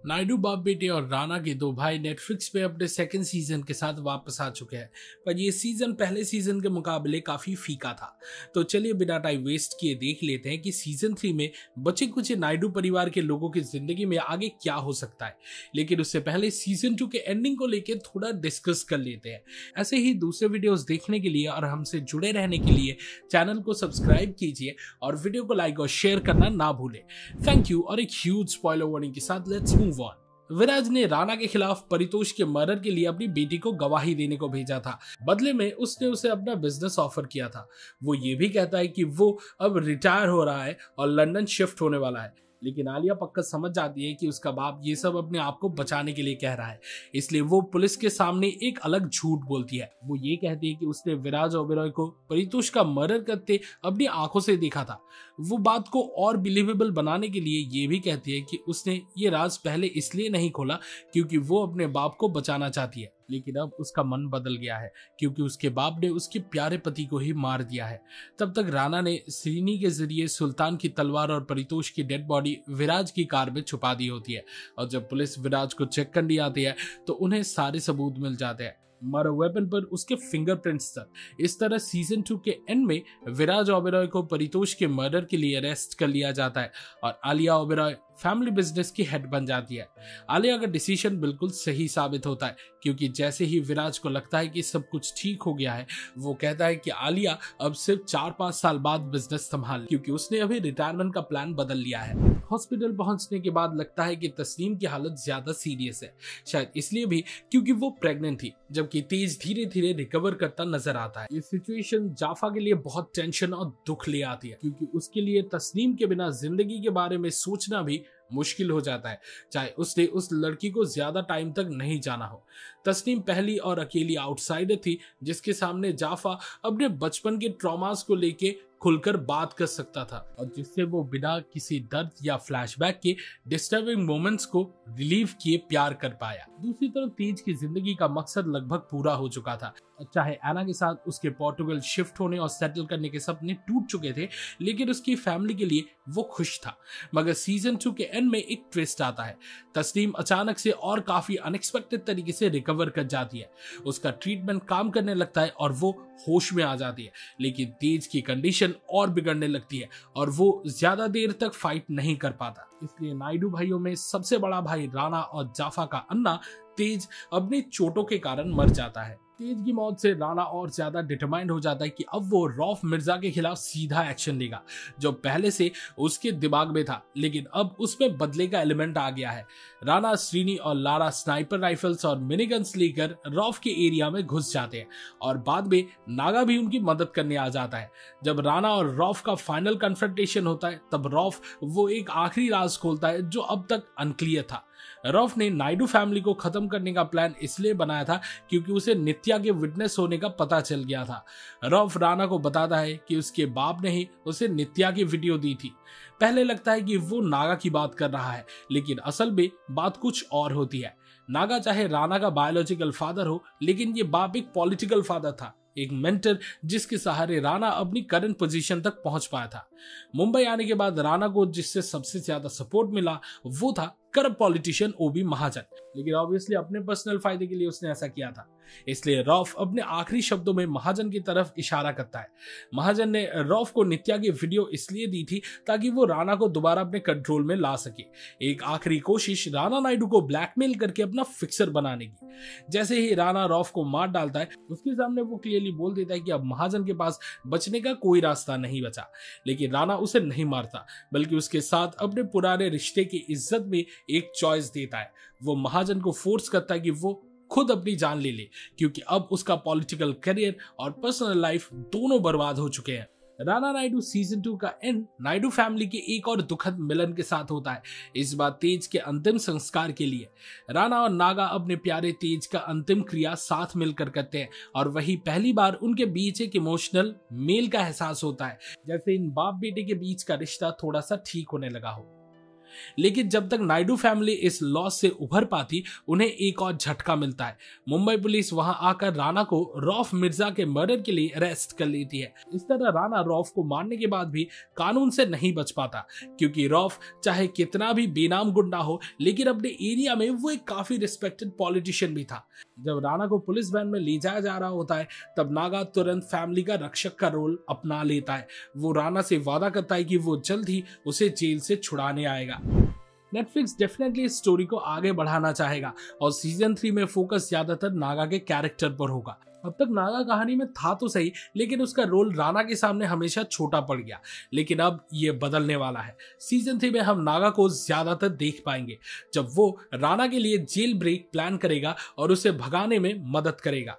नायडू बाप बेटे और राणा के दो भाई नेटफ्लिक्स पे अपने सेकंड सीजन के साथ वापस आ चुके हैं, पर ये सीजन पहले सीजन के मुकाबले काफी फीका था। तो चलिए बिना टाइम वेस्ट किए देख लेते हैं कि सीजन 3 में बचे कुछ नायडू परिवार के लोगों की जिंदगी में आगे क्या हो सकता है। लेकिन उससे पहले सीजन 2 के एंडिंग को लेकर थोड़ा डिस्कस कर लेते हैं। ऐसे ही दूसरे वीडियोस देखने के लिए और हमसे जुड़े रहने के लिए चैनल को सब्सक्राइब कीजिए और वीडियो को लाइक और शेयर करना ना भूलें। Thank you. और एक ह्यूज स्पॉइलर वार्निंग के साथ लेट्स मूव ऑन। विराज ने राणा के खिलाफ परितोष के मर्डर के लिए अपनी बेटी को गवाही देने को भेजा था। बदले में उसने उसे अपना बिजनेस ऑफर किया था। वो ये भी कहता है कि वो अब रिटायर हो रहा है और लंदन शिफ्ट होने वाला है। लेकिन आलिया पक्का समझ जाती है कि उसका बाप ये सब अपने आप को बचाने के लिए कह रहा है, इसलिए वो पुलिस के सामने एक अलग झूठ बोलती है। वो ये कहती है कि उसने विराज ओबेरॉय को परितोष का मर्डर करते अपनी आंखों से देखा था। वो बात को और बिलीवेबल बनाने के लिए ये भी कहती है कि उसने ये राज पहले इसलिए नहीं खोला क्योंकि वो अपने बाप को बचाना चाहती है। लेकिन अब उसका मन बदल गया है क्योंकि उसके बाप ने उसके प्यारे पति को ही मार दिया है। तब तक राणा ने श्रीनी के जरिए सुल्तान की तलवार और परितोष की डेड बॉडी विराज की कार में छुपा दी होती है, और जब पुलिस विराज को चेक करने आती है तो उन्हें सारे सबूत मिल जाते हैं, मर्डर वेपन पर उसके फिंगरप्रिंट्स तक। इस तरह सीजन 2 के एंड में विराज ओबेरॉय को परितोष के मर्डर के लिए अरेस्ट कर लिया जाता है और आलिया ओबेरॉय फैमिली बिजनेस की हेड बन जाती है। आलिया का डिसीजन बिल्कुल सही साबित होता है क्योंकि जैसे ही विराज को लगता है कि सब कुछ ठीक हो गया है, वो कहता है कि आलिया अब सिर्फ 4-5 साल बाद बिजनेस संभाल, क्योंकि उसने अभी रिटायरमेंट का प्लान बदल लिया है। हॉस्पिटल पहुंचने के बाद लगता है कि तस्नीम की हालत ज्यादा सीरियस है, शायद इसलिए भी क्योंकि वो प्रेग्नेंट थी, जबकि तेज धीरे धीरे रिकवर करता नजर आता है। ये सिचुएशन जाफा के लिए बहुत टेंशन और दुख ले आती है क्योंकि उसके लिए तस्नीम के बिना जिंदगी के बारे में सोचना भी मुश्किल हो जाता है, चाहे उसने उस लड़की को ज्यादा टाइम तक नहीं जाना हो। तस्नीम पहली और अकेली आउटसाइडर थी जिसके सामने जाफा अपने बचपन के ट्रॉमास को लेके खुलकर बात कर सकता था और जिससे वो बिना किसी दर्द या फ्लैशबैक के डिस्टर्बिंग मोमेंट्स को रिलीव किए प्यार कर पाया। दूसरी तरफ तेज की जिंदगी का मकसद लगभग पूरा हो चुका था। चाहे एना के साथ उसके पोर्टुगल शिफ्ट होने और सेटल करने के सपने टूट चुके थे, लेकिन उसकी फैमिली के लिए वो खुश था। मगर सीजन 2 के एंड में एक ट्विस्ट आता है। तस्नीम अचानक से और काफी अनएक्सपेक्टेड तरीके से रिकवर कर जाती है। उसका ट्रीटमेंट काम करने लगता है और वो होश में आ जाती है, लेकिन तेज की कंडीशन और बिगड़ने लगती है और वो ज्यादा देर तक फाइट नहीं कर पाता। इसलिए नायडू भाइयों में सबसे बड़ा भाई राणा और जाफा का अन्ना तेज अपनी चोटों के कारण मर जाता है। तेज की मौत से राणा और ज्यादा डिटरमाइंड हो जाता है कि अब वो रौफ मिर्जा के खिलाफ सीधा एक्शन लेगा, जो पहले से उसके दिमाग में था, लेकिन अब उसमें बदले का एलिमेंट आ गया है। राणा, श्रीनी और लारा स्नाइपर राइफल्स और मिनीगन्स लेकर रौफ के एरिया में घुस जाते हैं और बाद में नागा भी उनकी मदद करने आ जाता है। जब राणा और रौफ का फाइनल कन्फ्रंटेशन होता है तब रौफ वो एक आखिरी राज खोलता है जो अब तक अनक्लियर था। रौफ ने नायडू फैमिली को खत्म करने का प्लान इसलिए बनाया था क्योंकि उसे नित्या के विटनेस होने का पता चल गया था। रौफ राणा को बताता है कि उसके बाप ने ही उसे नित्या की वीडियो दी थी। पहले लगता है कि वो नागा की बात कर रहा है, लेकिन असल में बात कुछ और होती है। नागा चाहे राणा का बायोलॉजिकल फादर हो, लेकिन ये बाप एक पॉलिटिकल फादर था, एक मेंटर जिसके सहारे राणा अपनी करंट पोजीशन तक पहुंच पाया था। मुंबई आने के बाद राणा को जिससे सबसे ज्यादा सपोर्ट मिला वो था करप्ट पॉलिटिशियन ओबी महाजन, लेकिन ऑब्वियसली अपने पर्सनल फायदे के लिए उसने ऐसा किया था। इसलिए रौफ अपने आखिरी शब्दों में महाजन की तरफ इशारा करता है। महाजन ने रौफ को नित्या की वीडियो इसलिए दी थी ताकि वो राणा को दोबारा अपने कंट्रोल में ला सके, एक आखिरी कोशिश राणा नायडू को ब्लैकमेल करके अपना फिक्सर बनाने की। जैसे ही राणा रौफ को मार डालता है, उसके सामने वो क्लियरली बोल देता है कि अब महाजन के पास बचने का कोई रास्ता नहीं बचा, लेकिन राणा उसे नहीं मारता बल्कि उसके साथ अपने पुराने रिश्ते की इज्जत में एक चॉइस देता है। वो महाजन को फोर्स करता है कि वो खुद अपनी जान ले ले क्योंकि अब उसका पॉलिटिकल करियर और पर्सनल लाइफ दोनों बर्बाद हो चुके हैं। राणा नायडू सीजन 2 का एंड नायडू फैमिली के एक और दुखद मिलन के साथ होता है, इस बार तेज के अंतिम संस्कार के लिए। राणा और नागा अपने प्यारे तेज का अंतिम क्रिया साथ मिलकर करते हैं और वही पहली बार उनके बीच एक इमोशनल मेल का एहसास होता है, जैसे इन बाप बेटे के बीच का रिश्ता थोड़ा सा ठीक होने लगा हो। लेकिन जब तक नायडू फैमिली इस लॉस से उभर पाती, उन्हें एक और झटका मिलता है। मुंबई पुलिस वहां आकर राणा को रौफ मिर्जा के मर्डर के लिए अरेस्ट कर लेती है। इस तरह राणा रौफ को मारने के बाद भी कानून से नहीं बच पाता, क्योंकि रौफ चाहे कितना भी बेनाम गुंडा हो, लेकिन अपने एरिया में वो एक काफी रिस्पेक्टेड पॉलिटिशियन भी था। जब राणा को पुलिस वैन में ले जाया जा रहा होता है, तब नागा तुरंत फैमिली का रक्षक का रोल अपना लेता है। वो राणा से वादा करता है कि वो जल्द ही उसे जेल से छुड़ाने आएगा। नेटफ्लिक्स डेफिनेटली इस स्टोरी को आगे बढ़ाना चाहेगा और सीजन 3 में फोकस ज्यादातर नागा के कैरेक्टर पर होगा। अब तक नागा कहानी में था तो सही, लेकिन उसका रोल राणा के सामने हमेशा छोटा पड़ गया। लेकिन अब ये बदलने वाला है। सीजन 3 में हम नागा को ज्यादातर देख पाएंगे, जब वो राणा के लिए जेल ब्रेक प्लान करेगा और उसे भगाने में मदद करेगा।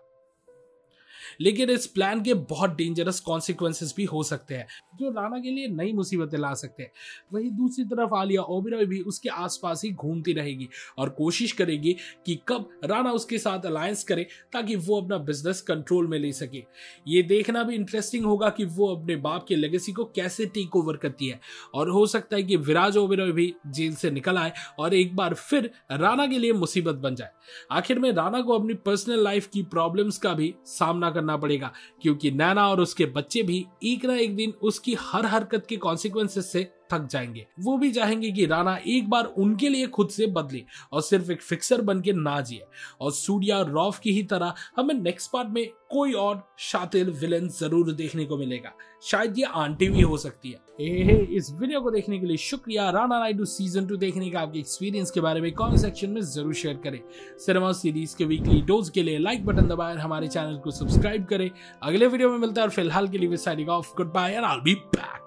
लेकिन इस प्लान के बहुत डेंजरस कॉन्सिक्वेंसेस भी हो सकते हैं, जो राणा के लिए नई मुसीबतें ला सकते हैं। वहीं दूसरी तरफ आलिया ओबेरॉय भी उसके आसपास ही घूमती रहेगी और कोशिश करेगी कि कब राणा उसके साथ अलायंस करे, ताकि वो अपना बिजनेस कंट्रोल में ले सके। ये देखना भी इंटरेस्टिंग होगा कि वो अपने बाप के लेगेसी को कैसे टेक ओवर करती है, और हो सकता है कि विराज ओबेरॉय भी जेल से निकल आए और एक बार फिर राणा के लिए मुसीबत बन जाए। आखिर में राणा को अपनी पर्सनल लाइफ की प्रॉब्लम्स का भी सामना करना पड़ेगा, क्योंकि नैना और उसके बच्चे भी एक ना एक दिन उसकी हर हरकत के कॉन्सिक्वेंसेस से थक जाएंगे। वो भी चाहेंगे कि राणा एक बार उनके लिए खुद से बदले और सिर्फ एक फिक्सर बन के ना जिए। और सूर्या और रौफ की ही तरह हमें नेक्स्ट पार्ट में कोई और शातिर विलेन जरूर देखने को मिलेगा। शायद ये आंटी भी हो सकती है। इस वीडियो को देखने के लिए शुक्रिया। राणा नायडू सीजन 2 देखने का आपके एक्सपीरियंस के बारे में कमेंट सेक्शन में जरूर शेयर करें। सिनेमा सीरीज के वीकली डोज के लिए लाइक बटन दबाएं, हमारे चैनल को सब्सक्राइब करें। अगले वीडियो में मिलता है और फिलहाल के लिए signing off, goodbye and I will be back.